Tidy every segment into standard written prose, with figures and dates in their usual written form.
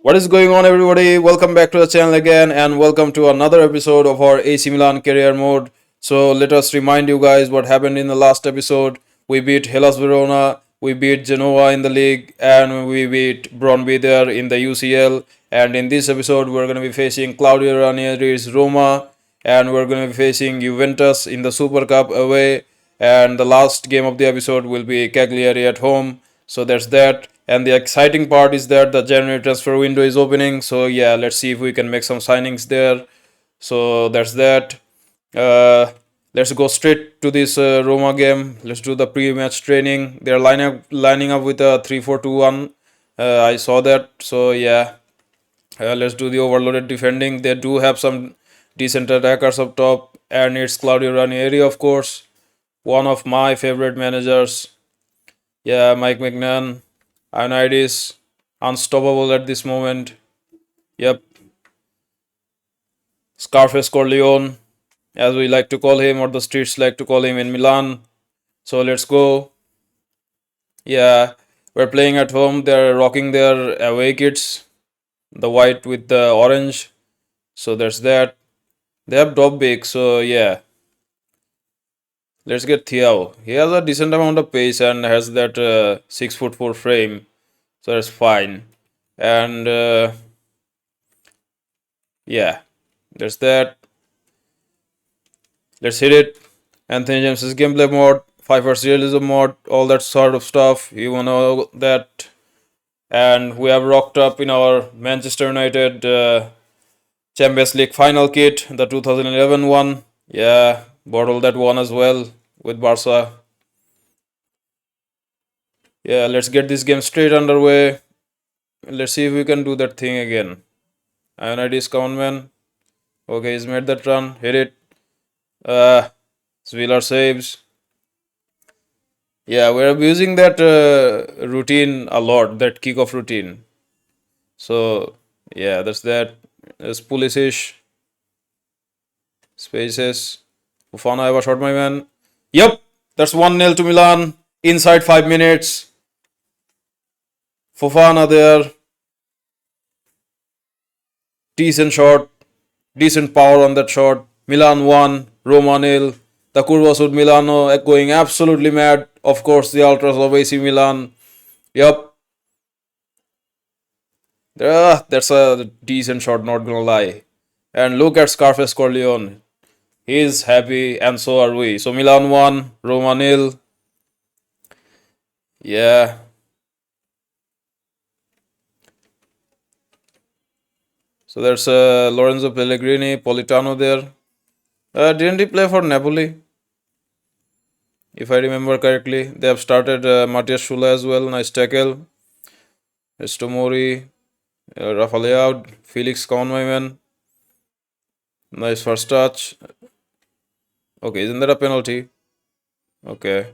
What is going on, everybody? Welcome back to the channel again, and welcome to another episode of our AC Milan career mode. So, let us remind you guys what happened in the last episode. We beat Hellas Verona, we beat Genoa in the league, and we beat Brøndby there in the UCL. And in this episode, we're going to be facing Claudio Ranieri's Roma, and we're going to be facing Juventus in the Supercup away. And the last game of the episode will be Cagliari at home. So that's that. And the exciting part is that the January transfer window is opening. So yeah, let's see if we can make some signings there. So that's that. Uh, let's go straight to this Roma game. Let's do the pre-match training. They're lining up with a 3-4-2-1. I saw that. So yeah, let's do the overloaded defending. They do have some decent attackers up top, and it's Claudio Ranieri, of course, one of my favorite managers. Yeah, Mike McNan, Ioannidis, unstoppable at this moment. Yep, Scarface Corleone, as we like to call him, or the streets like to call him in Milan. So let's go. Yeah, we're playing at home. They're rocking their away kits, the white with the orange. So there's that. They have drop big, so yeah. Let's get Thiago. He has a decent amount of pace and has that 6'4" frame, so that's fine. And yeah, there's that. Let's hit it. Anthony James's gameplay mode, 5 realism mode, all that sort of stuff. You wanna know that. And we have rocked up in our Manchester United Champions League final kit, the 2011 one. Yeah, bottled that one as well with Barca. Yeah, let's get this game straight underway. Let's see if we can do that thing again. Ioannidis count man. Okay, he's made that run. Hit it. Zwiller saves. Yeah, we're abusing that routine a lot, that kickoff routine. So, yeah, that's that. There's Pulisic. Spaces. Fofana, I have a shot, my man. Yep, that's 1-0 to Milan. Inside 5 minutes. Fofana there. Decent shot. Decent power on that shot. Milan 1, Roma 0. The Curva Sud Milano going absolutely mad. Of course, the ultras of AC Milan. Yup. That's a decent shot, not gonna lie. And look at Scarface Corleone. He's happy, and so are we. So Milan 1, Roma 0. Yeah. So there's Lorenzo Pellegrini, Politano there. Didn't he play for Napoli? If I remember correctly. They have started Matias Shula as well. Nice tackle. There's Tomori, Rafael, Felix Kaunmaiman. Nice first touch. Okay, isn't that a penalty? Okay.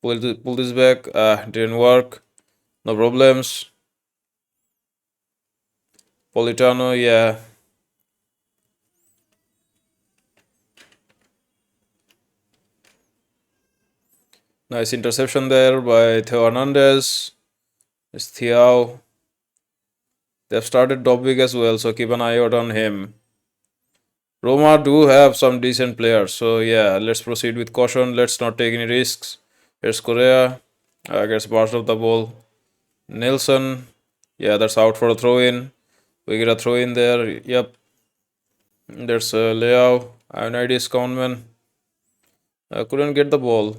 Pull this back. Didn't work. No problems. Politano, yeah. Nice interception there by Theo Hernandez. It's Thiago. They've started Dobbik as well, so keep an eye out on him. Roma do have some decent players, so yeah, let's proceed with caution. Let's not take any risks. Here's Correa. Gets part of the ball. Nelson. Yeah, that's out for a throw in. We get a throw in there. Yep. There's Leao. Ioannidis Countman. Couldn't get the ball.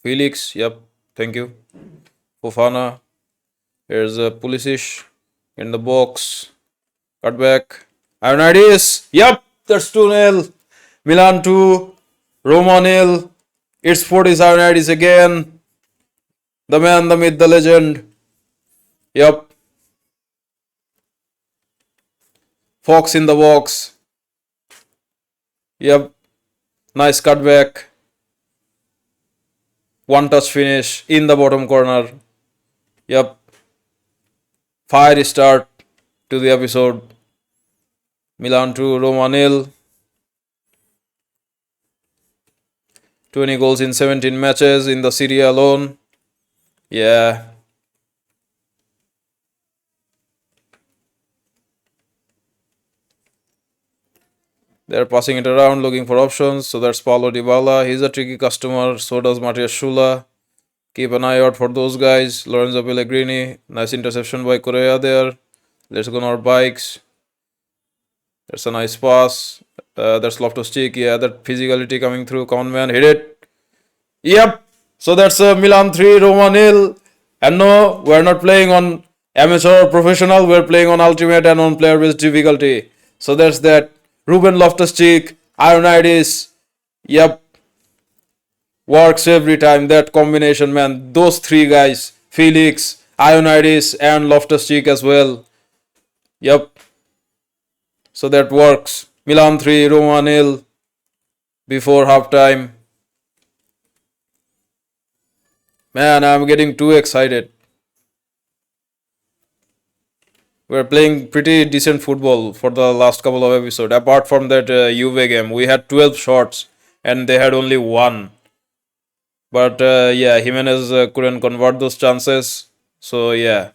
Felix. Yep. Thank you. Fofana. Here's Pulisic in the box. Cut back. Ioannidis. Yep. That's 2-0. Milan 2. Roma 0. It's 40 Ioannidis again. The man, the myth, the legend. Yep. Fox in the box. Yep. Nice cutback. One touch finish in the bottom corner. Yep. Fire start to the episode. Milan 2, Roma 0. 20 goals in 17 matches in the Serie A alone. Yeah. They're passing it around, looking for options. So that's Paulo Dybala. He's a tricky customer. So does Matthias Schula. Keep an eye out for those guys. Lorenzo Pellegrini. Nice interception by Correa there. Let's go on our bikes. That's a nice pass. That's Loftus-Cheek. Yeah, that physicality coming through. Come on, man. Hit it. Yep. So that's Milan 3, Roma nil. And no, we're not playing on amateur or professional. We're playing on ultimate and on player-based difficulty. So that's that. Ruben Loftus-Cheek, Ionides. Yep. Works every time. That combination, man. Those three guys. Felix, Ionides, and Loftus-Cheek as well. Yep. So that works. Milan 3, Roma nil. Before halftime. Man, I'm getting too excited. We're playing pretty decent football for the last couple of episodes. Apart from that Juve game, we had 12 shots and they had only one. But yeah, Jimenez couldn't convert those chances. So yeah.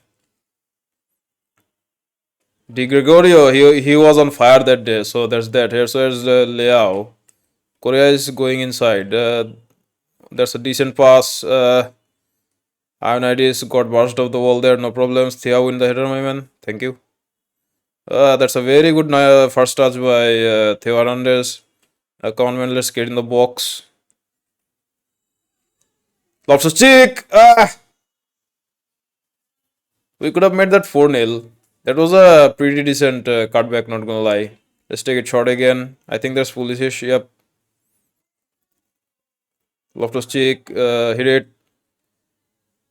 Di Gregorio, he was on fire that day. So there's that. Here's Leao. Correa is going inside. That's a decent pass. Ionides got burst off the wall there, no problems. Thiago in the header, my man. Thank you. That's a very good first touch by Theo Hernandez. Come on, man, let's get in the box. Loftus-Cheek! We could have made that 4-0. That was a pretty decent cutback, not gonna lie. Let's take it short again. I think there's Pulisic. Yep. Loftus-Cheek, hit it.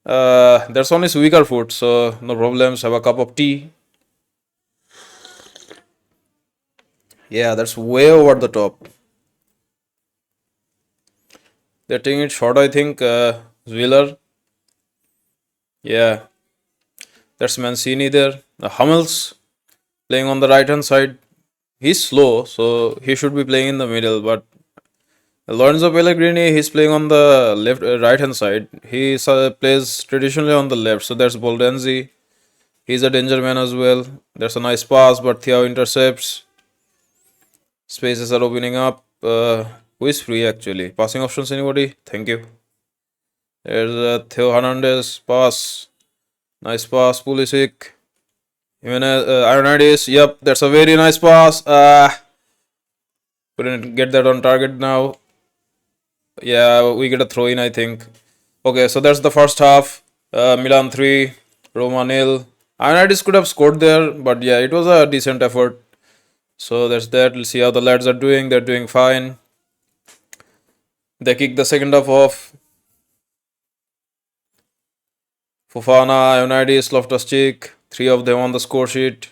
That's on his weaker foot, so no problems. Have a cup of tea. Yeah, that's way over the top. They're taking it short, I think. Wheeler. Yeah. That's Mancini there. Hummels playing on the right hand side. He's slow, so he should be playing in the middle, but Lorenzo Pellegrini, he's playing on the left, right hand side. He plays traditionally on the left. So that's Boldenzi. He's a danger man as well. There's a nice pass, but Thiago intercepts. Spaces are opening up. Who is free actually? Passing options, anybody? Thank you. There's Theo Hernandez pass. Nice pass. Pulisic. Ionides. Yep, that's a very nice pass. Couldn't get that on target now. Yeah, we get a throw in, I think. Okay, so that's the first half. Milan 3, Roma nil. Ionides could have scored there, but yeah, it was a decent effort. So that's that. Let's see how the lads are doing. They're doing fine. They kick the second half off. Fofana, Ionides, Loftus-Cheek. Three of them on the score sheet.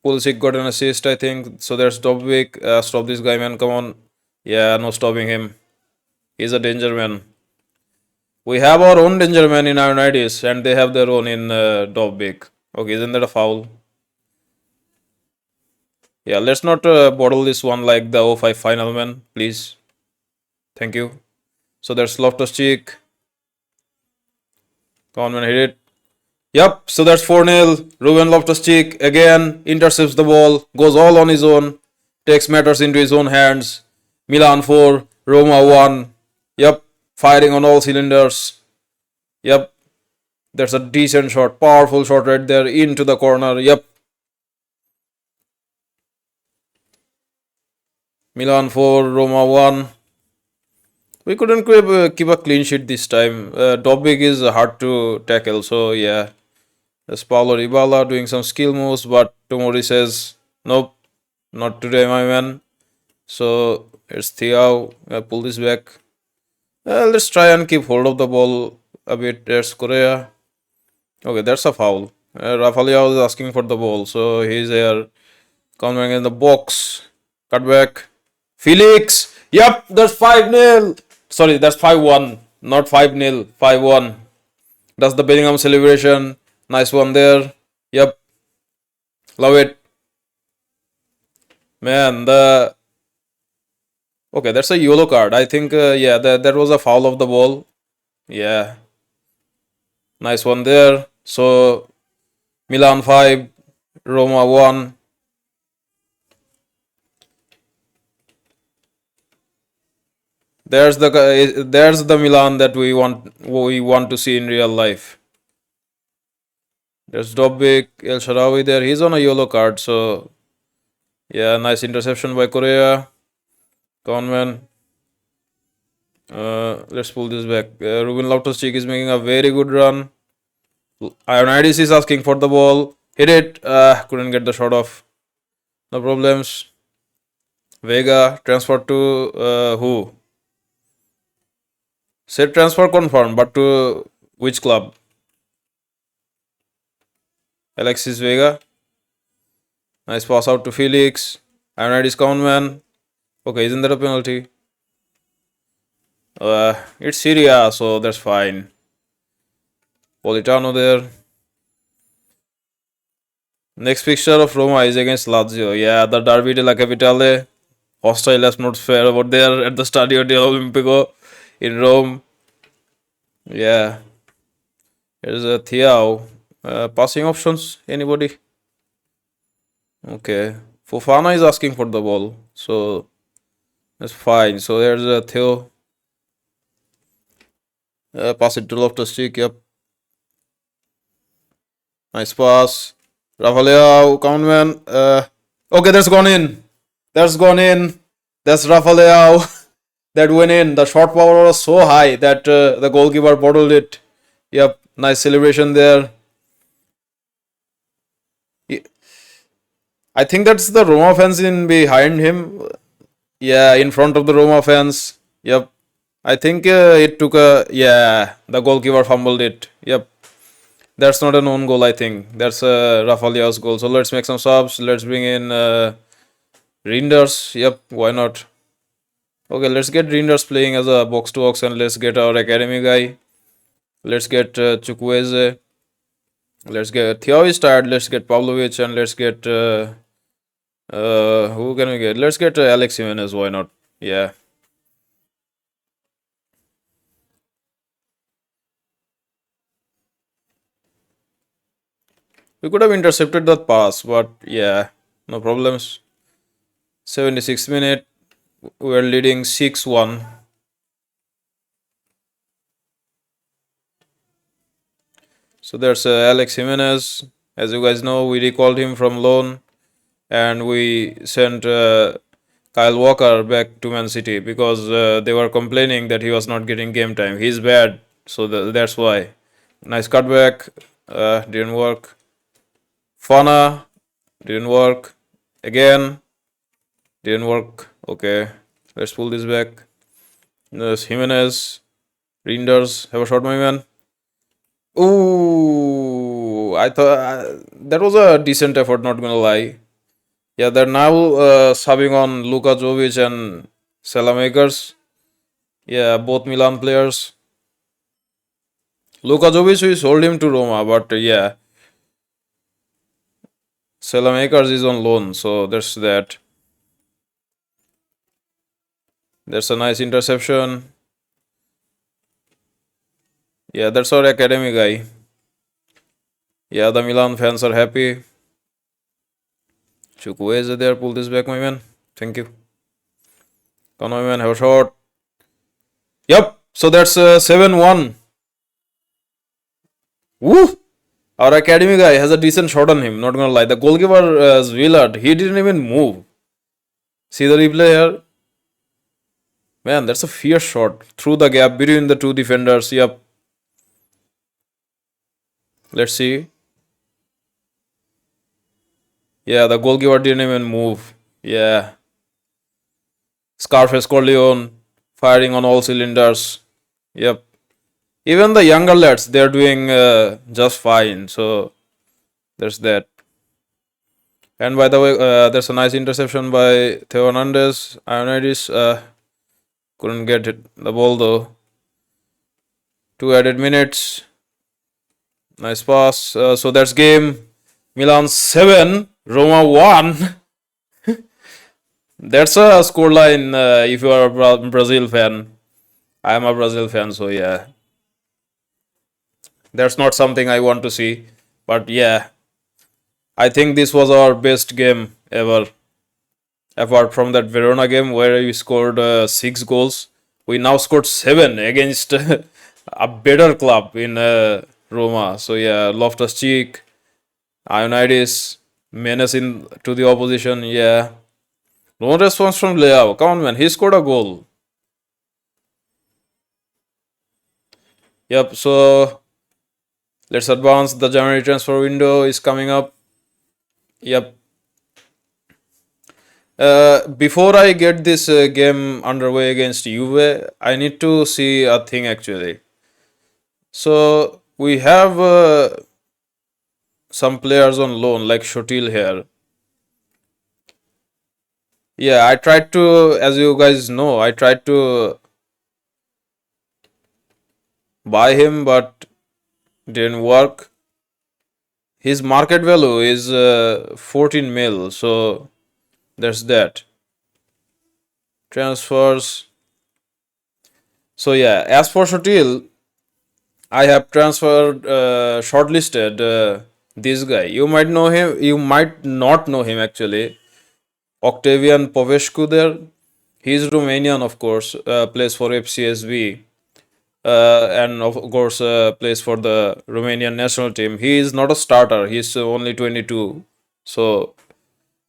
Pulisic got an assist, I think. So there's Dobvik. Stop this guy, man. Come on. Yeah, no stopping him. He's a danger man. We have our own danger man in Ionides, and they have their own in Dobvik. Okay, isn't that a foul? Yeah, let's not bottle this one like the 05 final, man. Please. Thank you. So there's Loftus-Cheek. Come on, man, hit it. Yep, so that's 4-0. Ruben Loftus-Cheek again intercepts the ball, goes all on his own, takes matters into his own hands. Milan 4, Roma 1. Yep, firing on all cylinders. Yep, that's a decent shot, powerful shot right there into the corner. Yep. Milan 4, Roma 1. We couldn't keep a clean sheet this time. Dobbik is hard to tackle, so yeah. There's Paulo Dybala doing some skill moves, but Tomori says, nope, not today, my man. So it's Thiago. Pull this back. Let's try and keep hold of the ball a bit. There's Correa. Okay, that's a foul. Rafael is asking for the ball, so he's here. Coming in the box. Cut back. Felix. Yep, that's 5-0. Sorry, that's 5-1. Not 5-0. 5-1. That's the Bellingham celebration. Nice one there. Yep. Love it. Man, okay, that's a yellow card. I think, yeah, that was a foul of the ball. Yeah. Nice one there. So, Milan 5, Roma 1. there's the Milan that we want to see in real life. There's Dobbik, El Sharawi there. He's on a yellow card, so yeah, nice interception by Korea. Conman. Let's pull this back. Ruben Loftus-Cheek is making a very good run. Ioannidis is asking for the ball. Hit it. Couldn't get the shot off. No problems. Vega transferred to who? Said transfer confirmed, but to which club? Alexis Vega. Nice pass out to Felix. Ioannidis Conman. Okay, isn't that a penalty? It's Syria, so that's fine. Politano there. Next fixture of Roma is against Lazio. Yeah, the Derby della Capitale. Hostile atmosphere over there at the Stadio dell'Olimpico in Rome. Yeah. Here's a Thiao. Passing options? Anybody? Okay. Fofana is asking for the ball. So that's fine. So there's a Theo. Pass it to Loftus-Cheek. Yep. Nice pass. Rafael Countman. Okay, that's gone in. That's gone in. That's Rafael. That went in. The shot power was so high that the goalkeeper bottled it. Yep. Nice celebration there. I think that's the Roma fans in behind him. Yeah, in front of the Roma fans. Yep. I think it took a... Yeah, the goalkeeper fumbled it. Yep. That's not an own goal, I think. That's Rafael's goal. So let's make some subs. Let's bring in Reinders. Yep, why not? Okay, let's get Reinders playing as a box-to-box and let's get our academy guy. Let's get Chukwueze. Let's get... Theo is tired. Let's get Pavlovic and let's get... who can we get? Let's get Alex Jimenez. Why not? Yeah. We could have intercepted that pass, but yeah, no problems. 76th minute, we're leading 6-1. So there's Alex Jimenez. As you guys know, we recalled him from loan and we sent Kyle Walker back to Man City because they were complaining that he was not getting game time. He's bad, so that's why. Nice cutback, didn't work. Fana, didn't work. Again, didn't work. Okay, let's pull this back. There's Jimenez. Reinders, have a shot, my man. Ooh, I thought that was a decent effort, not gonna lie. Yeah, they're now subbing on Luka Jovic and Salamakers. Yeah, both Milan players. Luka Jovic, we sold him to Roma, but yeah. Salamakers is on loan, so there's that. There's a nice interception. Yeah, that's our academy guy. Yeah, the Milan fans are happy. Chukwueze there, pull this back, my man. Thank you. Come on, my man, have a shot. Yep, so that's 7-1. Woo! Our academy guy has a decent shot on him, not gonna lie. The goalkeeper, Willard, he didn't even move. See the replay here? Man, that's a fierce shot. Through the gap between the two defenders. Yep. Let's see. Yeah, the goalkeeper didn't even move. Yeah. Scarface Corleone firing on all cylinders. Yep. Even the younger lads, they're doing just fine. So there's that. And by the way, there's a nice interception by Theo Hernandez. Ioannidis couldn't get the ball though. 2 added minutes. Nice pass. So that's game. Milan 7, Roma 1. That's a scoreline if you are a Brazil fan. I am a Brazil fan, so yeah. That's not something I want to see. But yeah, I think this was our best game ever. Apart from that Verona game where we scored 6 goals. We now scored 7 against a better club in Roma. So yeah, Loftus Cheek, Ioannidis, menace in to the opposition. Yeah, no response from Leao. Come on, man, he scored a goal. Yep. So let's advance. The January transfer window is coming up. Yep. Before I get this game underway against Juve, I need to see a thing actually. So we have some players on loan like Shotil here. Yeah, I tried to, as you guys know, I tried to buy him, but didn't work. His market value is 14 mil, so there's that. Transfers. So yeah, as for Shotil, I have transferred shortlisted this guy. You might know him. You might not know him actually. Octavian Povescu there. He's Romanian, of course. Plays for FCSB. And of course plays for the Romanian national team. He is not a starter. He's only 22. So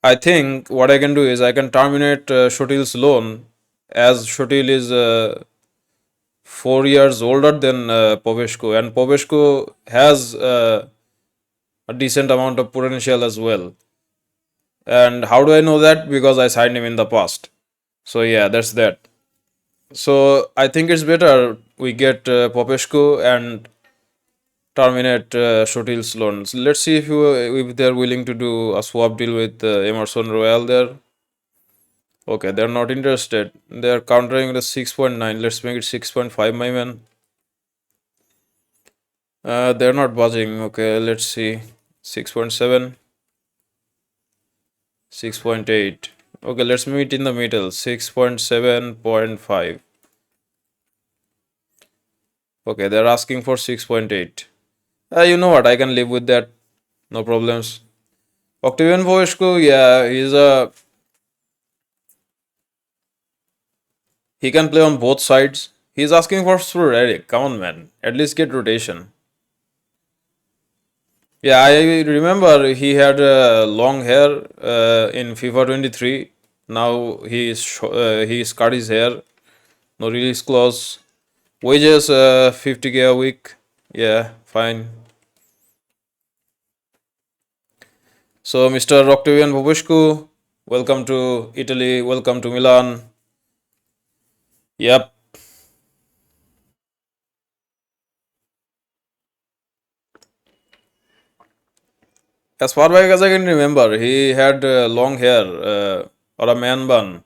I think what I can do is I can terminate Shotil's loan, as Shotil is 4 years older than Povescu, and Povescu has a decent amount of potential as well. And how do I know that? Because I signed him in the past. So yeah, that's that. So I think it's better we get Popescu and terminate Shotil's loan. So let's see if they're willing to do a swap deal with Emerson Royal there. Okay, they're not interested. They're countering the 6.9. Let's make it 6.5, my man. They're not budging. Okay, let's see. 6.7, 6.8. Okay, let's meet in the middle. 6.7.5. Okay, they're asking for 6.8. You know what? I can live with that. No problems. Octavian Voescu, yeah, he can play on both sides. He's asking for sporadic. Come on, man. At least get rotation. Yeah, I remember he had long hair in FIFA 23. Now he's cut his hair. No release clause. Wages 50k a week. Yeah, fine. So Mr. Octavian Popescu, welcome to Italy. Welcome to Milan. Yep. As far back as I can remember, he had long hair or a man bun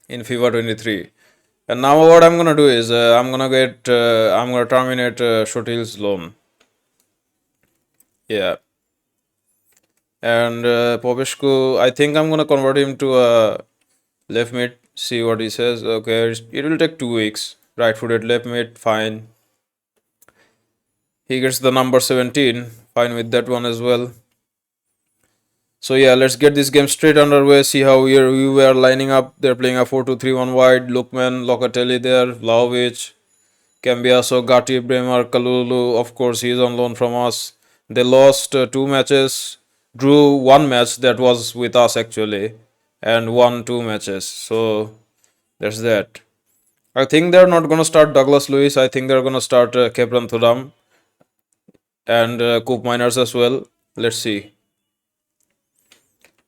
in FIFA 23. And now what I'm gonna do is I'm gonna terminate Shotil's loan. Yeah. And Popescu, I think I'm gonna convert him to a left mid. See what he says. Okay, it will take 2 weeks. Right-footed left mid, fine. He gets the number 17. Fine with that one as well. So yeah, let's get this game straight underway. See how we were lining up. They're playing a 4-2-3-1 wide. Lookman, Locatelli there, Vlahovic, Cambiaso, Gatti, Bremer, Kalulu. Of course, he's on loan from us. They lost 2 matches, drew 1 match that was with us actually, and won 2 matches. So that's that. I think they're not gonna start Douglas Lewis. I think they're gonna start Kepran Thuram and Coop Miners as well. Let's see.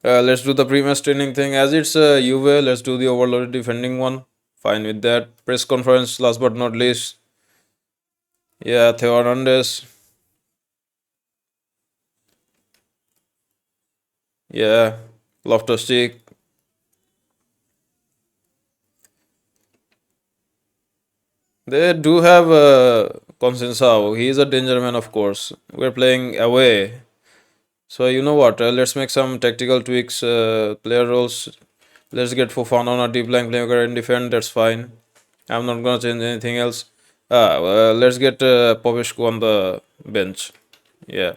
Let's do the pre-match training thing. As it's Juve, let's do the overloaded defending one. Fine with that. Press conference, last but not least. Yeah, Theo Hernandez. Yeah, Loftus Cheek. They do have Consensao. He is a danger man, of course. We're playing away. So you know what? Let's make some tactical tweaks. Player roles. Let's get Fofana on a deep line playmaker and defend. That's fine. I'm not gonna change anything else. Let's get Popescu on the bench. Yeah.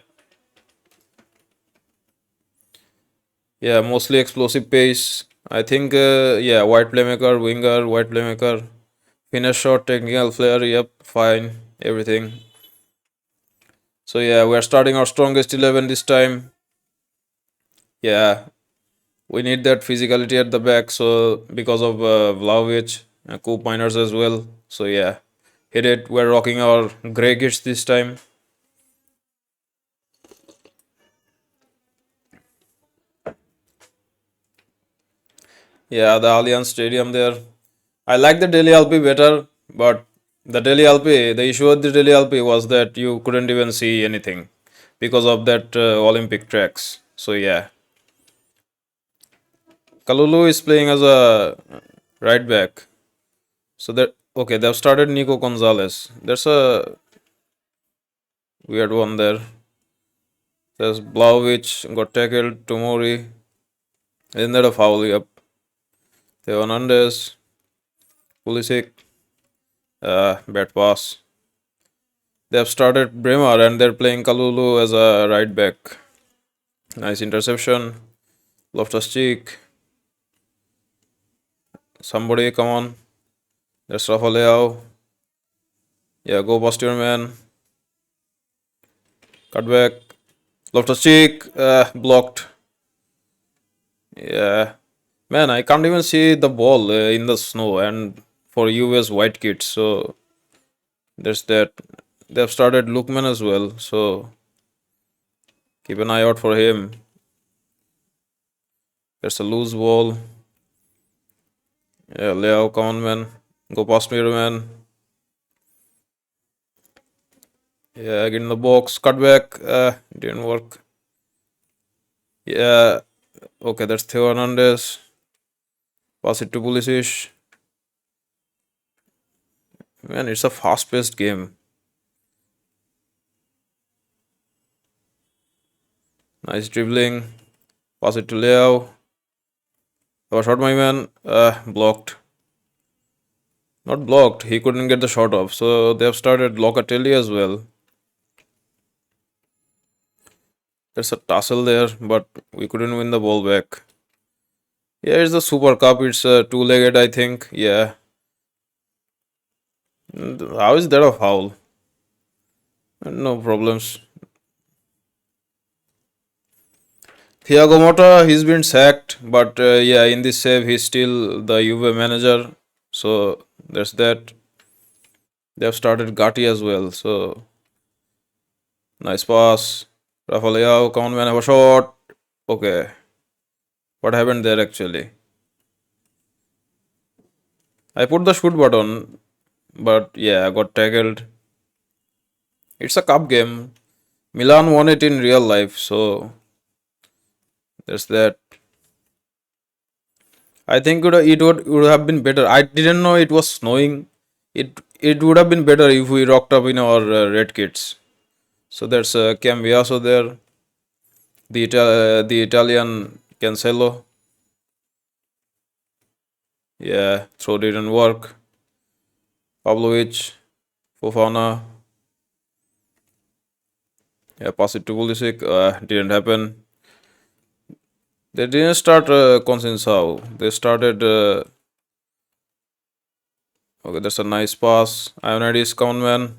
Yeah, mostly explosive pace. I think, yeah, wide playmaker, winger, wide playmaker. Finish shot, technical flair. Yep, fine. Everything. So yeah, we are starting our strongest 11 this time. Yeah, we need that physicality at the back. So because of Vlahovic, Coop Miners as well. So yeah, hit it. We're rocking our grey kits this time. Yeah, the Allianz Stadium there. I like the Delhi Alpi better, but the Delhi Alpi, the issue with the Delhi Alpi was that you couldn't even see anything because of that Olympic tracks. So yeah, Kalulu is playing as a right back. So that okay, they've started Nico Gonzalez. There's a weird one there. There's Blaovic got tackled. Tomori. Isn't that a foul? Yep. Theo Hernandez. Pulisic. Bad pass. They have started Bremer and they're playing Kalulu as a right back. Nice interception. Loftus Cheek. Somebody come on. There's Rafa Leao. Yeah, go past your man. Cut back. Loftus Cheek. Blocked. Yeah. Man, I can't even see the ball in the snow and for US white kids. So there's that. They've started Lookman as well. So keep an eye out for him. There's a loose ball. Yeah, Leo, come on, man. Go past me, man. Yeah, get in the box. Cut back. Didn't work. Yeah. Okay, that's Theo Hernandez. Pass it to Pulisic. Man, it's a fast-paced game. Nice dribbling. Pass it to Leo. Oh, shot, my man. Blocked. Not blocked. He couldn't get the shot off. So they have started Locatelli as well. There's a tussle there, but we couldn't win the ball back. Yeah, it's the Super Cup. It's two-legged, I think. Yeah. How is that a foul? No problems. Thiago Motta, he's been sacked, but yeah, in this save, he's still the Juve manager. So there's that. They've started Gatti as well. So nice pass. Rafa Leao, come on, man, have a shot. Okay. What happened there actually? I put the shoot button, but yeah, I got tackled. It's a cup game. Milan won it in real life, so there's that. I think it would have been better. I didn't know it was snowing. It would have been better if we rocked up in our red kits. So there's Cambiaso there, the Italian Cancelo. Yeah, throw didn't work. Pavlovic, Fofana. Yeah, pass it to Pulisic. Didn't happen. They didn't start Consensao. They started. Okay, that's a nice pass. Ionidis, come on, man.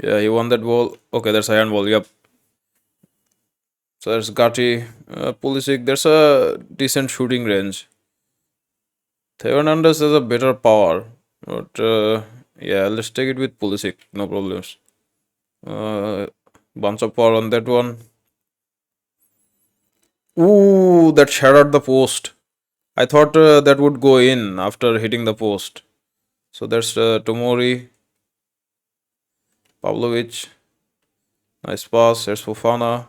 Yeah, he won that ball. Okay, there's a handball. Yep. So there's Gatti, Pulisic. There's a decent shooting range. Theo Hernandez has a better power, but yeah, let's take it with Pulisic. No problems. Bunch of power on that one. Ooh, that shattered the post. I thought that would go in after hitting the post. So there's Tomori, Pavlovic. Nice pass. There's Fofana.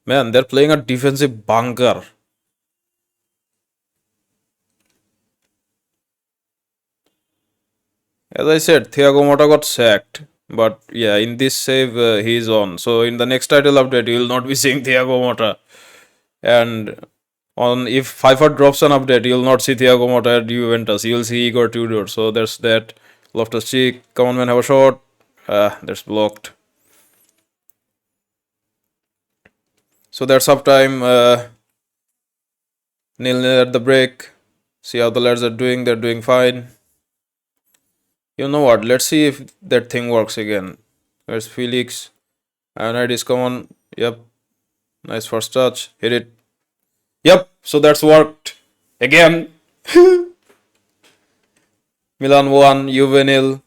Man, they're playing a defensive bunker. As I said, Thiago Motta got sacked. But yeah, in this save, he's on. So in the next title update, you will not be seeing Thiago Motta. And on if FIFA drops an update, you'll not see Thiago Motta at Juventus. You'll see Igor Tudor. So there's that. Loftus Cheek, come on, man, have a shot. That's blocked. So that's half time. Nil-nil at the break. See how the lads are doing. They're doing fine. You know what? Let's see if that thing works again. Where's Felix? Ionidis, come on. Yep. Nice first touch. Hit it. Yep. So that's worked. Again. Milan 1, Juve nil.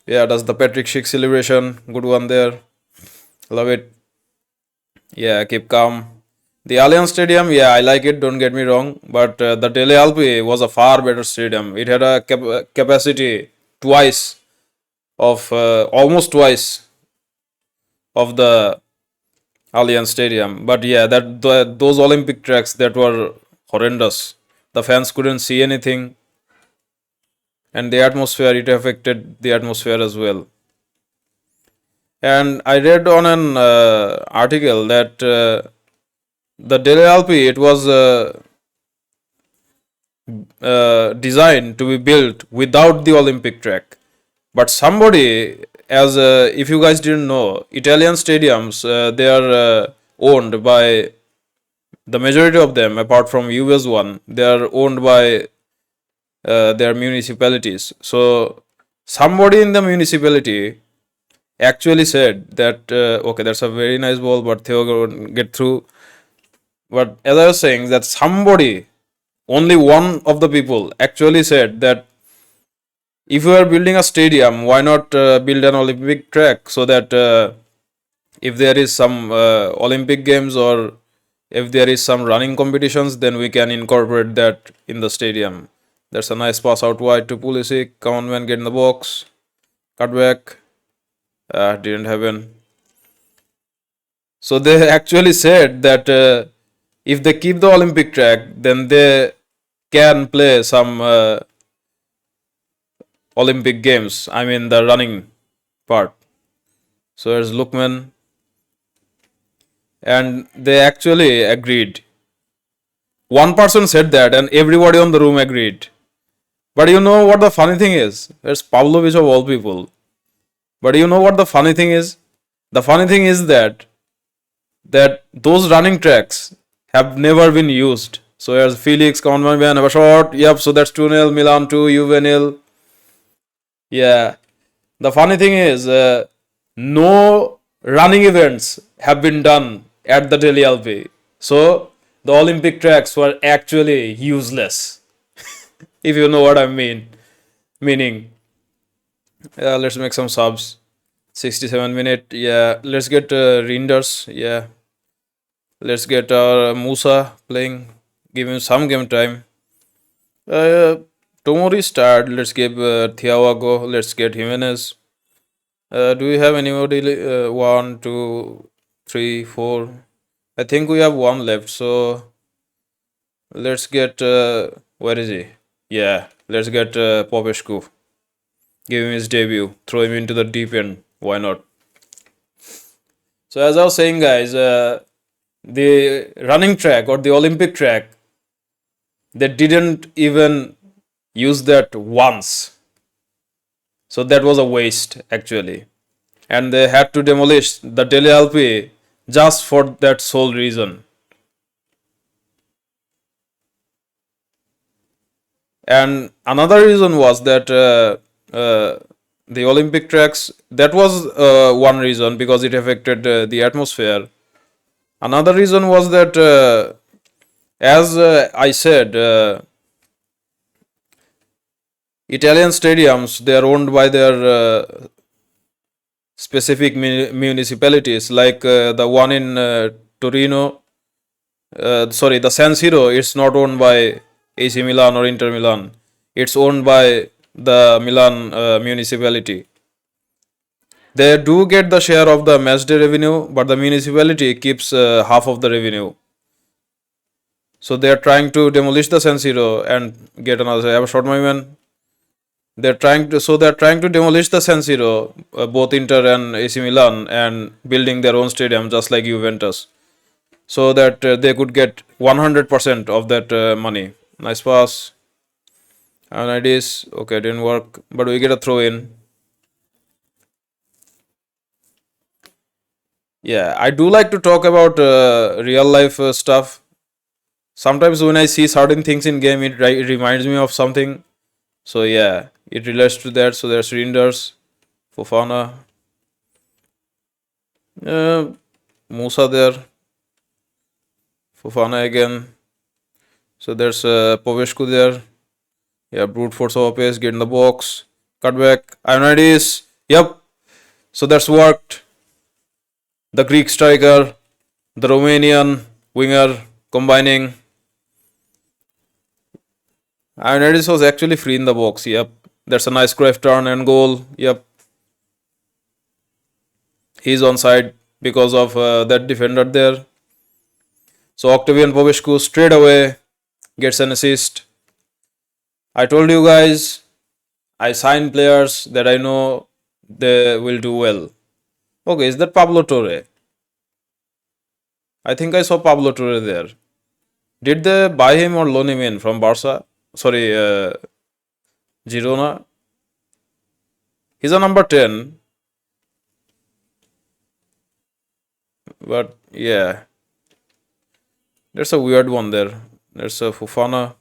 Yeah, that's the Patrick Schick celebration. Good one there. Love it. Yeah, keep calm. The Allianz Stadium, yeah, I like it, don't get me wrong. But the Dele Alpi was a far better stadium. It had a capacity twice of, almost twice of the Allianz Stadium. But yeah, those Olympic tracks that were horrendous. The fans couldn't see anything. And the atmosphere, it affected the atmosphere as well. And I read on an article that the Dele Alpi, it was designed to be built without the Olympic track. But somebody, as if you guys didn't know, Italian stadiums, they are owned by the majority of them, apart from US one, they are owned by their municipalities. So somebody in the municipality actually said that okay, that's a very nice ball, but Theo won't get through. But as I was saying, that somebody, only one of the people, actually said that if you are building a stadium, why not build an Olympic track so that if there is some Olympic games or if there is some running competitions, then we can incorporate that in the stadium. That's a nice pass out wide to Pulisic. Come on, man, get in the box. Cut back. Didn't happen. So they actually said that if they keep the Olympic track, then they can play some Olympic games. I mean the running part. So there's Lookman. And they actually agreed. One person said that and everybody on the room agreed. But you know what the funny thing is? There's Pavlovich of all people. But you know what the funny thing is? The funny thing is that those running tracks have never been used. So there's Felix, come on man, have a shot. Yep, so that's 2-0, Milan 2, Juve nil. Yeah. The funny thing is, no running events have been done at the Dele Alpi. So the Olympic tracks were actually useless. If you know what I mean. Meaning, let's make some subs. 67 minute. Yeah, let's get Reinders. Yeah. Let's get our Musa playing. Give him some game time. Tomori start. Let's give Thiago go. Let's get Jimenez. Do we have anybody? 1, 2, 3, 4. I think we have one left. So let's get. Where is he? Yeah, let's get Popescu. Give him his debut. Throw him into the deep end. Why not? So as I was saying, guys, the running track or the Olympic track, they didn't even use that once. So that was a waste actually. And they had to demolish the Dele Alpi just for that sole reason. And another reason was that the Olympic tracks, that was one reason because it affected the atmosphere. Another reason was that, as I said, Italian stadiums, they are owned by their specific municipalities, like the one in Torino. Sorry, the San Siro, it's not owned by AC Milan or Inter Milan. It's owned by the Milan municipality. They do get the share of the match day revenue, but the municipality keeps half of the revenue. So they are trying to demolish the San Siro and get another. I have a shot, my man. They're trying to demolish the San Siro, both Inter and AC Milan, and building their own stadium just like Juventus, so that they could get 100% of that money. Nice pass. And it is okay. Didn't work, but we get a throw in. Yeah, I do like to talk about real life stuff. Sometimes when I see certain things in game, it reminds me of something. So yeah, it relates to that. So there's Reinders, Fofana, uh, Musa there, Fofana again. So there's Poveshku there. Yeah, brute force of pace, get in the box, cut back, Ionidis. Yep. So that's worked. The Greek striker, the Romanian winger combining. Ionidis was actually free in the box. Yep. That's a nice craft turn and goal. Yep. He's on side because of that defender there. So Octavian Poveshku straight away gets an assist. I told you guys, I sign players that I know they will do well. Okay, is that Pablo Torre? I think I saw Pablo Torre there. Did they buy him or loan him in from Barca? Sorry, Girona. He's a number 10. But yeah, there's a weird one there. There's a Fofana.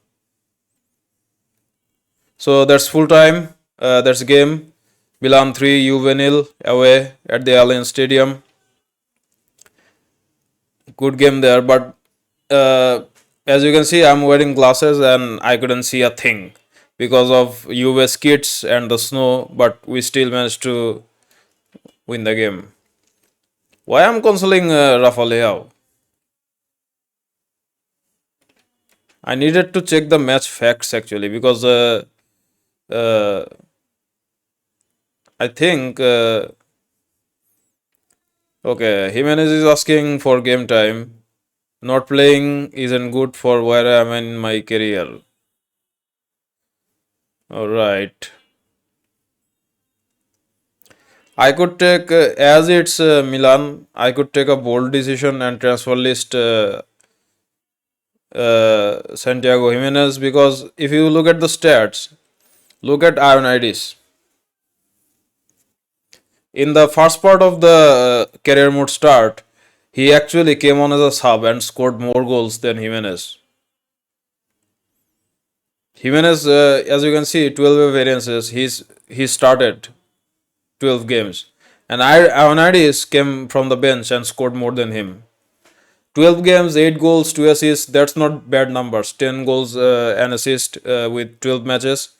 So that's full time. That's game. Milan 3, Juve 0 away at the Allianz Stadium. Good game there, but as you can see, I'm wearing glasses and I couldn't see a thing because of UV skits and the snow, but we still managed to win the game. Why I'm consoling Rafa Leao? I needed to check the match facts actually because uh, I think okay, Jimenez is asking for game time. Not playing isn't good for where I am in my career. All right. I could take, as it's Milan, I could take a bold decision and transfer list Santiago Jimenez because if you look at the stats, look at Ionidis. In the first part of the career mode start, he actually came on as a sub and scored more goals than Jimenez. Jimenez, as you can see, 12 variances. He started 12 games, and Ionidis came from the bench and scored more than him. 12 games, 8 goals, 2 assists. That's not bad numbers. 10 goals and assist with 12 matches.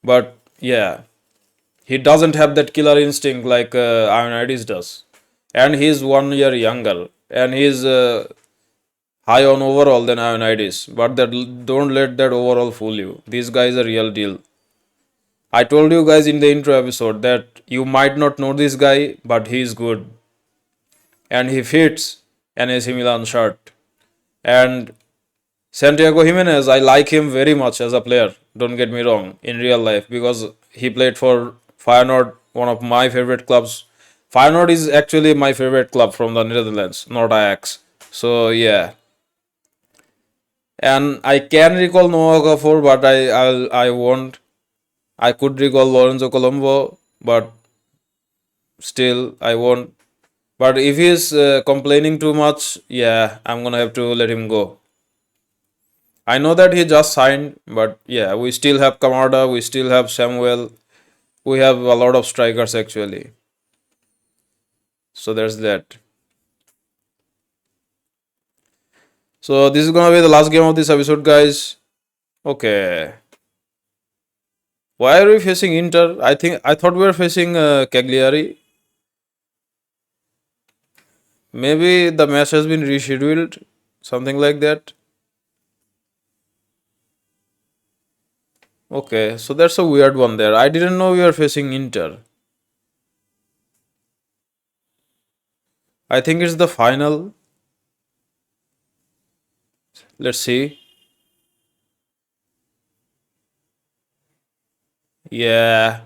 But yeah, he doesn't have that killer instinct like Ionidis does. And he's 1 year younger. And he's high on overall than Ionidis. But don't let that overall fool you. This guy is a real deal. I told you guys in the intro episode that you might not know this guy, but he is good. And he fits an AC Milan shirt. And Santiago Jimenez, I like him very much as a player. Don't get me wrong, in real life, because he played for Feyenoord, one of my favorite clubs. Feyenoord is actually my favorite club from the Netherlands, not Ajax. So yeah, and I can recall Noah Okafor, but I won't. I could recall Lorenzo Colombo, but still I won't. But if he's complaining too much, yeah, I'm gonna have to let him go. I know that he just signed, but yeah, we still have Kamada, we still have Samuel, we have a lot of strikers actually. So there's that. So this is gonna be the last game of this episode, guys. Okay. Why are we facing Inter? I thought we were facing Cagliari. Maybe the match has been rescheduled, something like that. Okay, so that's a weird one there. I didn't know we were facing Inter. I think it's the final. Let's see. Yeah,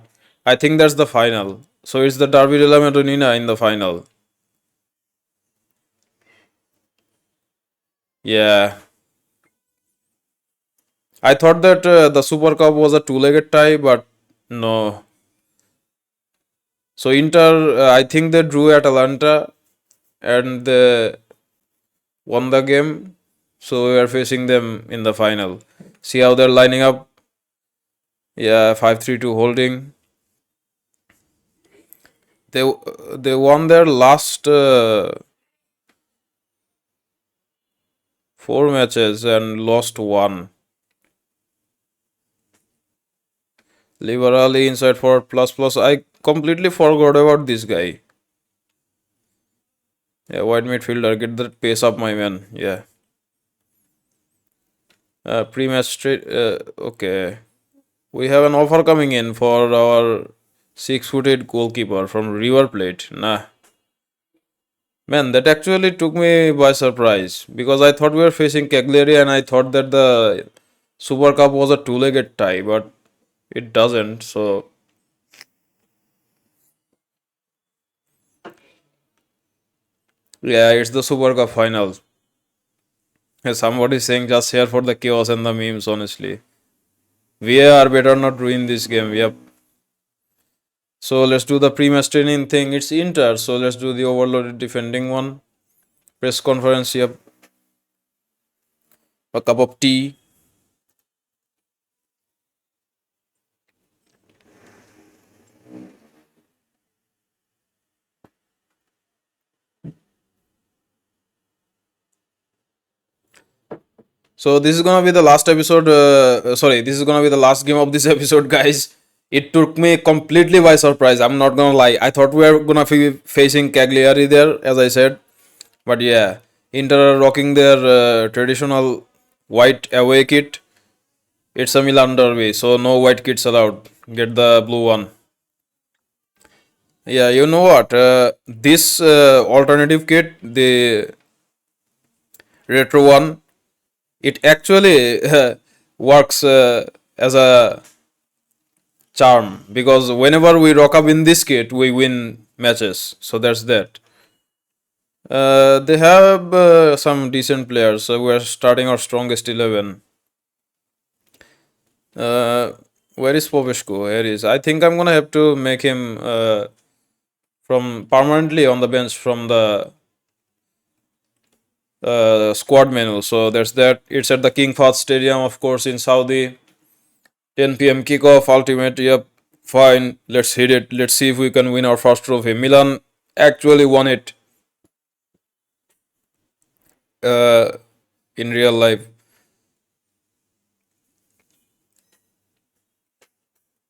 I think that's the final. So it's the Derby della Madonnina in the final. Yeah, I thought that the Super Cup was a two-legged tie, but no. So Inter, I think they drew at Atlanta and they won the game. So we are facing them in the final. See how they're lining up. Yeah, 5-3-2 holding. They won their last 4 matches and lost one. Liberally inside for plus plus. I completely forgot about this guy. Yeah, wide midfielder. Get that pace up, my man. Yeah. Pre-match straight. Okay. We have an offer coming in for our 6'8" goalkeeper from River Plate. Nah. Man, that actually took me by surprise because I thought we were facing Cagliari and I thought that the Super Cup was a two-legged tie, but it doesn't. So yeah, it's the Super Cup final. Somebody saying just here for the chaos and the memes, honestly. VAR better not ruin this game. Yep. So let's do the pre-match training thing. It's Inter, so let's do the overloaded defending one. Press conference. Yep. A cup of tea. So this is gonna be the last episode. Sorry, this is gonna be the last game of this episode, guys. It took me completely by surprise. I'm not gonna lie. I thought we were gonna be facing Cagliari there, as I said. But yeah, Inter are rocking their traditional white away kit. It's a Milan derby, so no white kits allowed. Get the blue one. Yeah, you know what? This alternative kit, the retro one, it actually works as a charm because whenever we rock up in this kit, we win matches. So that's that. They have some decent players. So we're starting our strongest 11. Uh, where is Poveshko? Here is. I think I'm gonna have to make him from permanently on the bench from the squad menu. So there's that. It's at the King Fahd Stadium, of course, in Saudi. 10 p.m. kickoff. Ultimate. Yep. Fine. Let's hit it. Let's see if we can win our first trophy. Milan actually won it in real life.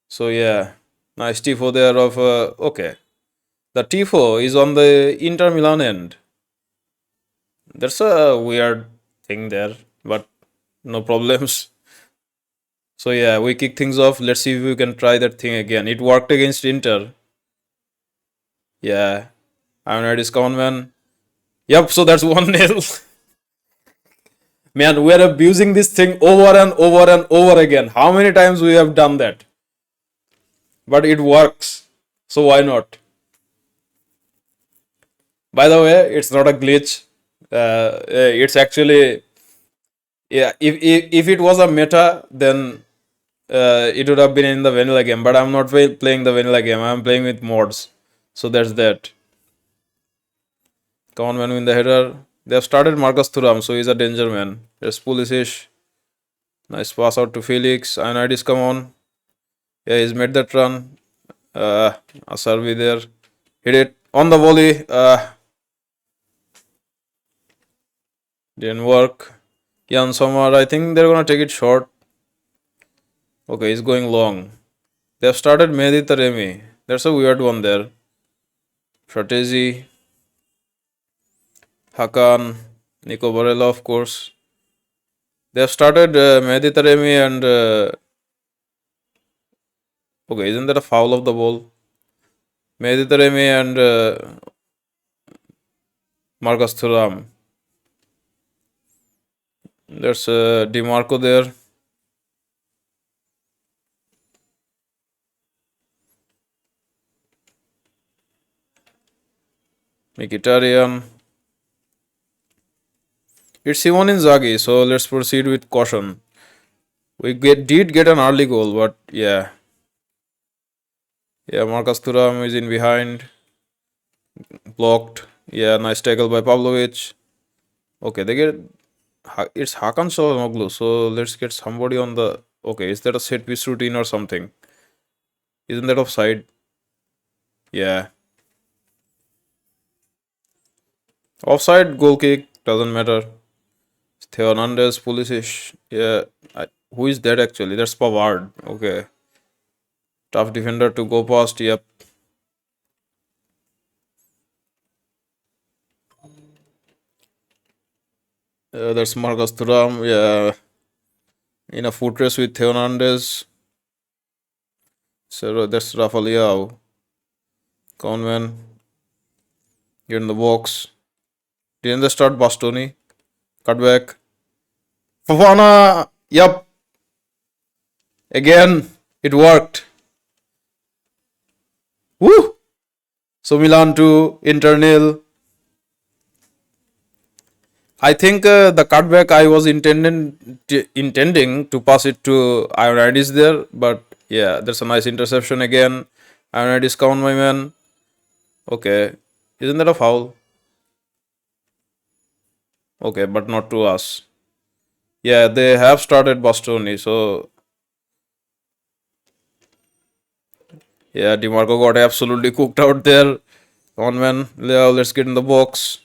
So yeah, nice tifo there of okay. The tifo is on the Inter Milan end. That's a weird thing there, but no problems. So yeah, we kick things off. Let's see if we can try that thing again. It worked against Inter. Yeah, I'm ready. Come on, man. Yep. So that's 1-0. Man, we're abusing this thing over and over and over again. How many times we have done that? But it works. So why not? By the way, it's not a glitch. It's actually yeah. If it was a meta, then it would have been in the vanilla game. But I'm not playing the vanilla game. I'm playing with mods. So that's that. Come on, man, win the header. They have started Marcus Thuram, so he's a danger man. There's Pulisic. Nice pass out to Felix. Ionidis, come on. Yeah, he's made that run. A survey there. Hit it on the volley. Didn't work. Jan Sommer, I think they're gonna take it short. Okay, he's going long. They have started Mehdi Taremi. That's a weird one there. Fratesi, Hakan, Nico Barella, of course. They have started Mehdi Taremi and okay, isn't that a foul of the ball? Mehdi Taremi and Marcus Thuram. There's DiMarco there. Mkhitaryan. It's Simone Inzaghi, so let's proceed with caution. We did get an early goal, but yeah. Yeah, Marcus Thuram is in behind. Blocked. Yeah, nice tackle by Pavlovic. Okay, they get It's Hakan Çalhanoğlu. So let's get somebody on the. Okay, is that a set piece routine or something? Isn't that offside? Yeah. Offside, goal kick, doesn't matter. Theo Hernandez, Pulisic. Yeah. Who is that actually? That's Pavard. Okay. Tough defender to go past. Yep. That's Marcus Thuram. Yeah. In a foot race with Theo Hernandez. So that's Rafa Leao. Conman. Get in the box. Didn't they start Bastoni? Cut back. Fofana. Yep. Again. It worked. Woo! So Milan 2, Inter nil. I think the cutback I was intending to pass it to Ioannidis there, but yeah, there's a nice interception again. Ioannidis count my man. Okay, isn't that a foul? Okay, but not to us. Yeah, they have started Bastoni, so yeah, DiMarco got absolutely cooked out there. On man, let's get in the box.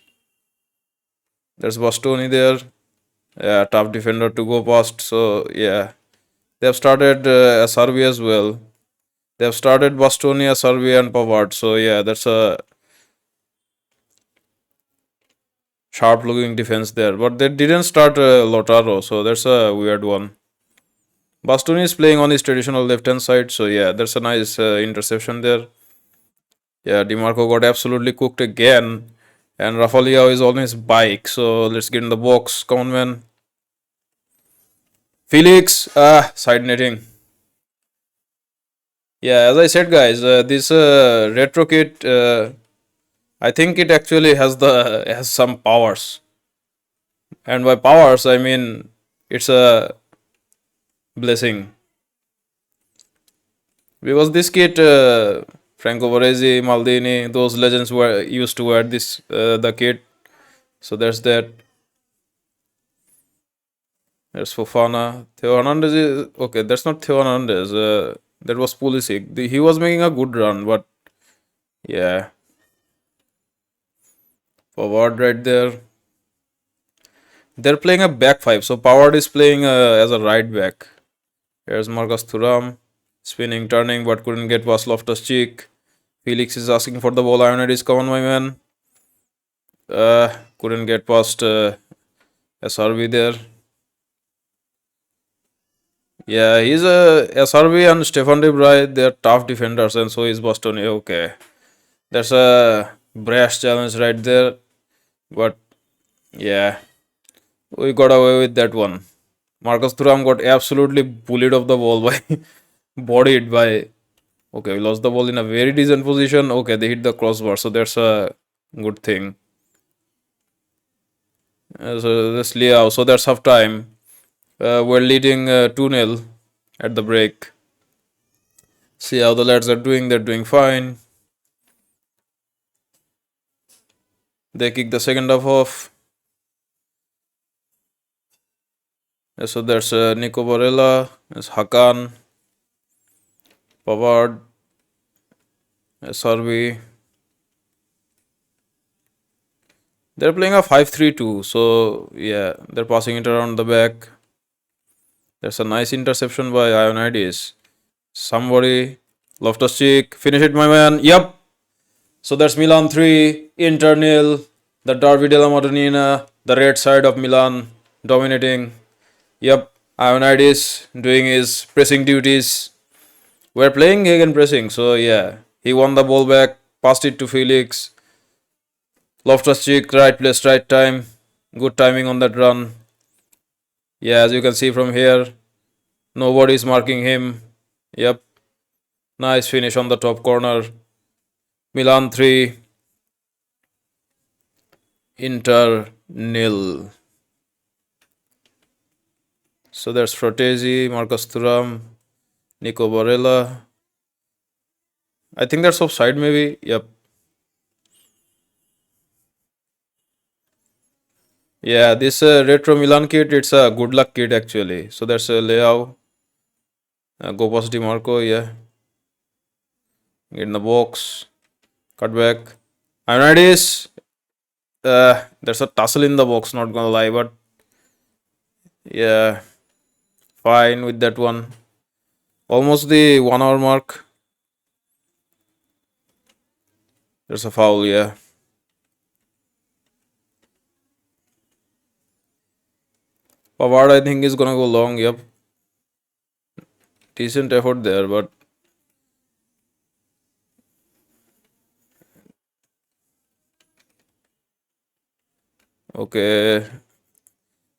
There's Bastoni there. Yeah, tough defender to go past. So yeah, they have started SRV as well. They have started Bastonia, Serbia, and Pavard. So yeah, that's a sharp-looking defense there. But they didn't start Lautaro, so that's a weird one. Bastoni is playing on his traditional left-hand side, so yeah, that's a nice interception there. Yeah, DiMarco got absolutely cooked again, and Rafael is on his bike. So let's get in the box. Come on, man. Felix, side netting. Yeah, as I said, guys, this retro kit. I think it actually has some powers, and by powers I mean it's a blessing because this kit, Franco Baresi, Maldini, those legends were used to wear this the kit. So there's that. There's Fofana. Theo Hernandez is okay. That's not Theo Hernandez. That was Pulisic. He was making a good run, but yeah, forward right there. They're playing a back five, so Pavard is playing as a right back. Here's Marcus Thuram, spinning, turning, but couldn't get past Loftus-Cheek. Felix is asking for the ball. Ioannidis, come on, my man. Couldn't get past SRV there. Yeah, he's a SRV and Stefan De Vrij. They're tough defenders, and so is Boston. Okay, that's a brash challenge right there. But yeah, we got away with that one. Marcus Thuram got absolutely bullied off the ball by bodied by. Okay, we lost the ball in a very decent position. Okay, they hit the crossbar, so that's a good thing. So that's Liao. So that's half time. We're leading 2-0 at the break. See how the lads are doing. They're doing fine. They kick the second half off. So there's Nico Barella. There's Hakan. Pavard. SRV. They're playing a 5-3-2. So yeah, they're passing it around the back. There's a nice interception by Ioannidis. Somebody. Loftus-Cheek. Finish it, my man. Yep. So that's Milan 3. Inter nil. The Derby della Madonnina. The red side of Milan dominating. Yep. Ioannidis doing his pressing duties. We're playing again pressing. So yeah. He won the ball back. Passed it to Felix. Loftus-Cheek. Right place, right time. Good timing on that run. Yeah, as you can see from here, nobody's marking him. Yep. Nice finish on the top corner. Milan 3. Inter nil. So there's Fratesi, Marcus Thuram, Nico Barella. I think that's offside maybe. Yep. Yeah, this retro Milan kit, it's a good luck kit actually. So that's a layout. Go past Marco, yeah. Get in the box. Cut back. Ionidis. There's a tussle in the box, not gonna lie, but yeah, fine with that one. Almost the 1 hour mark. There's a foul, yeah. Pavard, I think, is gonna go long, yep. Decent effort there, but okay.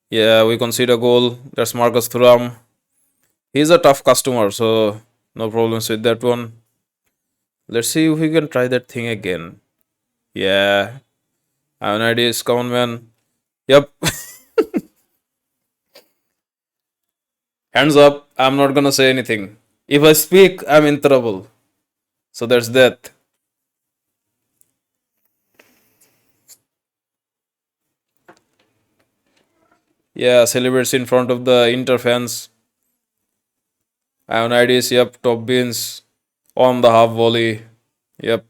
Yeah, we concede a goal. That's Marcus Thuram. He's a tough customer, so no problems with that one. Let's see if we can try that thing again. Yeah, I have an idea. Come on, man. Yep. Hands up. I'm not gonna say anything. If I speak, I'm in trouble. So that's that. Yeah, celebrates in front of the Inter fans. I have an idea. Yep, top beans on the half volley. Yep.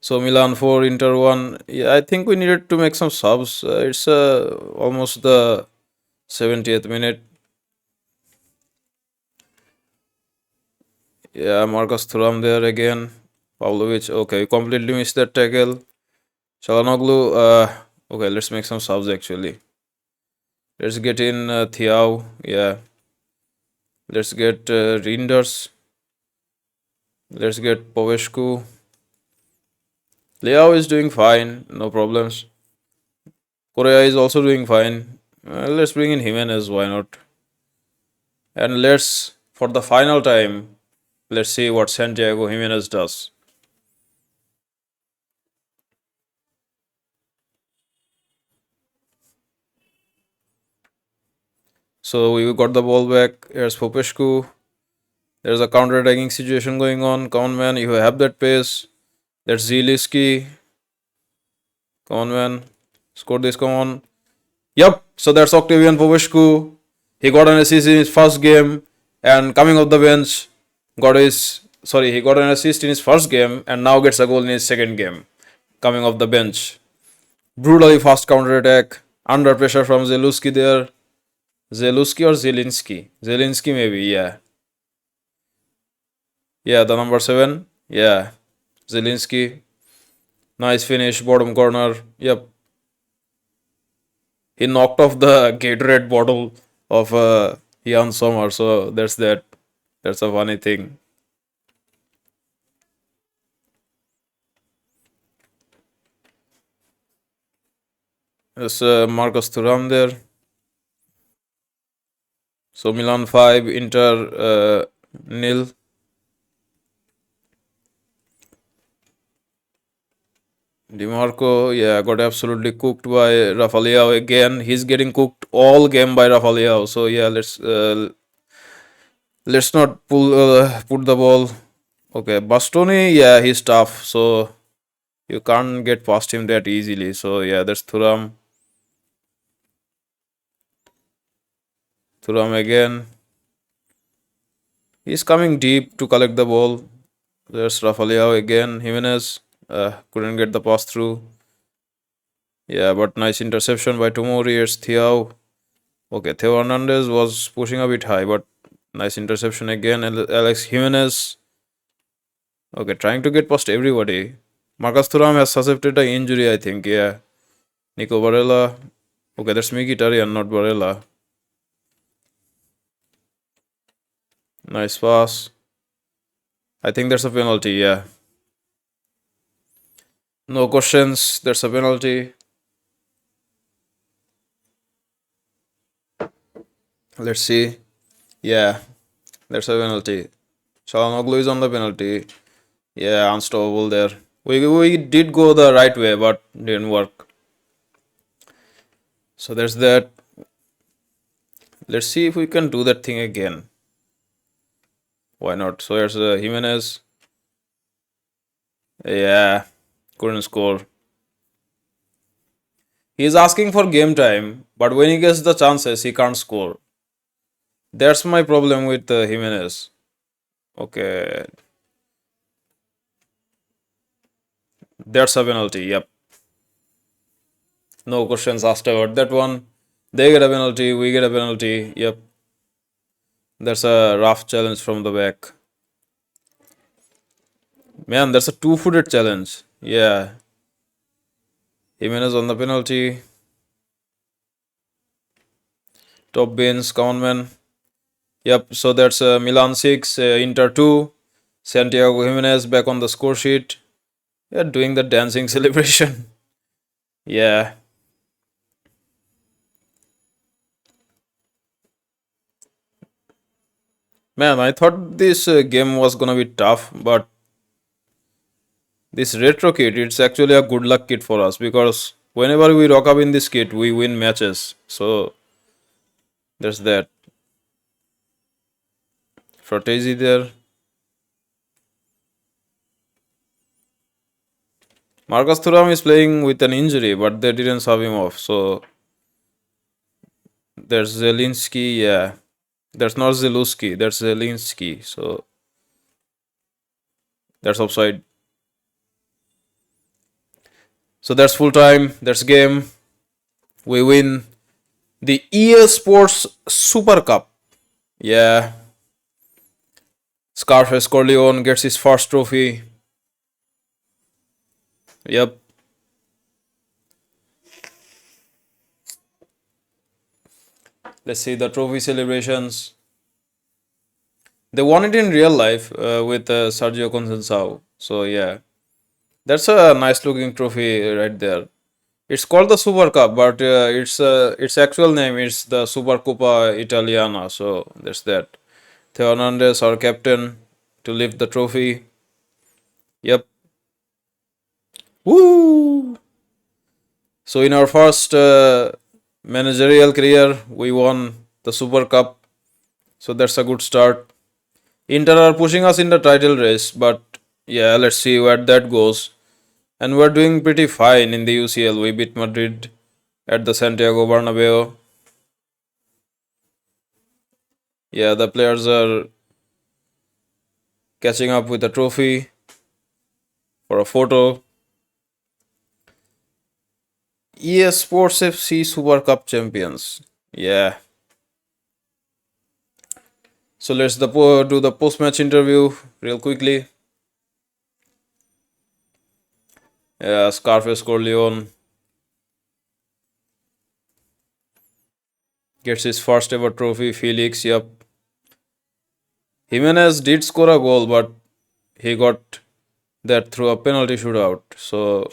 So Milan 4, Inter 1. Yeah, I think we needed to make some subs. It's almost the 70th minute. Yeah, Marcus Thuram there again. Pavlovic. Okay, completely missed that tackle. Shalanoglu. Okay, let's make some subs actually. Let's get in Thiaw. Yeah. Let's get Reinders. Let's get Povescu. Leao is doing fine. No problems. Korea is also doing fine. Let's bring in Jimenez. Why not? And let's, for the final time, let's see what Santiago Jimenez does. So we got the ball back. Here's Popescu. There's a counter-attacking situation going on. Come on, man. You have that pace. That's Zielinski. Come on, man. Score this. Come on. Yep. So that's Octavian Popescu. He got an assist in his first game. And coming off the bench, he got an assist in his first game and now gets a goal in his second game. Coming off the bench. Brutally fast counter-attack. Under pressure from Zeluski there. Zeluski or Zelinski? Zelinski maybe, yeah. Yeah, the number 7. Yeah. Zelinski. Nice finish, bottom corner. Yep. He knocked off the Gatorade bottle of Jan Sommer, so that's that. That's a funny thing. There's Marcus Thuram there. So Milan 5, Inter nil. DiMarco, yeah, got absolutely cooked by Rafael again. He's getting cooked all game by Rafael. So yeah, let's not put the ball. Okay, Bastoni, yeah, he's tough. So you can't get past him that easily. So yeah, that's Thuram. Thuram again. He's coming deep to collect the ball. There's Rafael again. Jimenez couldn't get the pass through. Yeah, but nice interception by Tomori. Here's Thiaw. Okay, Theo Hernandez was pushing a bit high, but nice interception again. Alex Jimenez. Okay, trying to get past everybody. Marcus Thuram has suspected an injury, I think. Yeah. Nico Barella. Okay, that's Mkhitaryan, not Barella. Nice pass. I think there's a penalty, yeah. No questions. There's a penalty. Let's see. Yeah, there's a penalty. Shalanoglu is on the penalty. Yeah, unstoppable there. We did go the right way, but didn't work. So there's that. Let's see if we can do that thing again. Why not? So here's Jimenez. Yeah, Couldn't score. He's asking for game time, but when he gets the chances, he can't score. That's my problem with Jimenez. Okay, that's a penalty. Yep. No questions asked about that one. They get a penalty, we get a penalty. Yep. That's a rough challenge from the back. Man, that's a two-footed challenge. Yeah. Jimenez on the penalty. Top bins, come on, man. Yep, so that's Milan 6, Inter 2. Santiago Jimenez back on the score sheet. Yeah, doing the dancing celebration. Yeah. Man, I thought this game was gonna be tough, but this retro kit, it's actually a good luck kit for us because whenever we rock up in this kit, we win matches. So there's that. Fratesi there. Marcus Thuram is playing with an injury, but they didn't sub him off. So there's Zelinski, yeah. That's not Zeluski, that's Zelinski. So that's offside. So that's full time, that's game. We win the EA Sports Super Cup. Yeah. Scarface Corleone gets his first trophy. Yep. Let's see the trophy celebrations. They won it in real life with Sergio Conceição. So yeah, that's a nice looking trophy right there. It's called the Super Cup, but its actual name is the Supercoppa Italiana. So that's that. Theo Hernandez, our captain, to lift the trophy. Yep. Woo! So in our first managerial career, we won the Super Cup. So that's a good start. Inter are pushing us in the title race, but yeah, let's see where that goes. And we're doing pretty fine in the UCL. We beat Madrid at the Santiago Bernabeu. Yeah, the players are catching up with the trophy for a photo. EA Sports FC Super Cup champions. Yeah. So let's do the post-match interview real quickly. Yeah, Scarface Corleone gets his first ever trophy. Felix, yep. Jimenez did score a goal, but he got that through a penalty shootout. So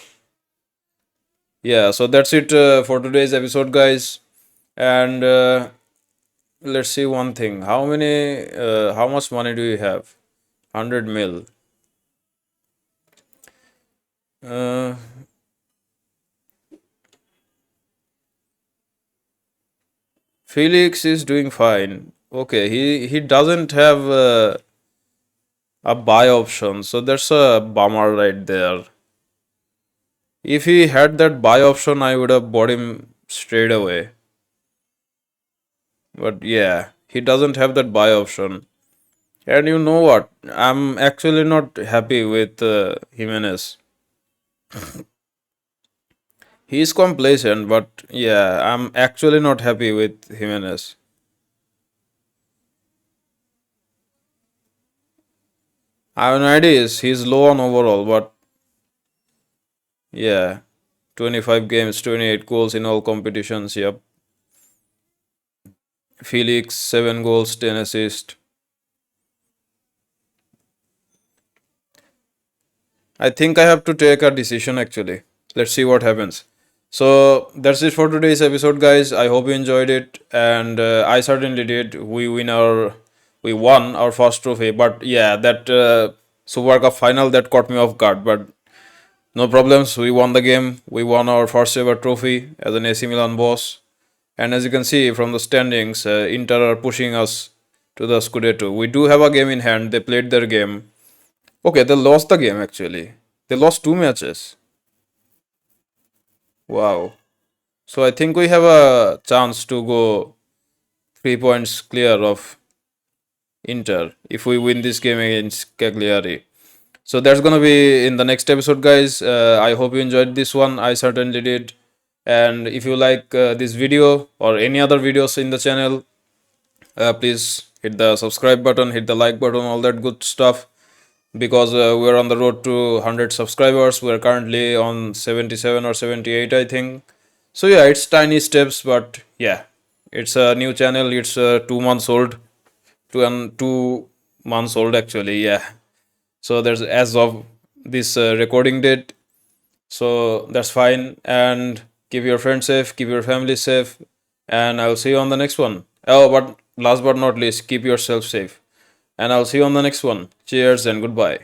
yeah, so that's it for today's episode, guys. And let's see one thing. How much money do you have? 100 mil. Felix is doing fine. Okay, he doesn't have a buy option, so that's a bummer right there. If he had that buy option, I would have bought him straight away. But yeah, he doesn't have that buy option. And you know what? I'm actually not happy with Jimenez. He's complacent, but yeah, I'm actually not happy with Jimenez. I have an idea he's low on overall, but yeah, 25 games, 28 goals in all competitions. Yep. Felix, 7 goals, 10 assists. I think I have to take a decision actually. Let's see what happens. So that's it for today's episode, guys. I hope you enjoyed it, and I certainly did. We won our first trophy, but yeah, that Super Cup final that caught me off guard. But no problems. We won the game. We won our first ever trophy as an AC Milan boss. And as you can see from the standings, Inter are pushing us to the Scudetto. We do have a game in hand. They played their game. Okay, they lost the game actually. They lost 2 matches. Wow. So I think we have a chance to go 3 points clear of Inter if we win this game against Cagliari. So that's gonna be in the next episode, guys. I hope you enjoyed this one. I certainly did. And if you like this video or any other videos in the channel, please hit the subscribe button, hit the like button, all that good stuff. Because we're on the road to 100 subscribers. We're currently on 77 or 78, I think. So yeah, it's tiny steps, but yeah, it's a new channel. It's 2 months old, 2 months old actually. Yeah. So there's as of this recording date. So that's fine. And keep your friends safe, keep your family safe, and I'll see you on the next one. Oh, but last but not least, keep yourself safe. And I'll see you on the next one. Cheers and goodbye.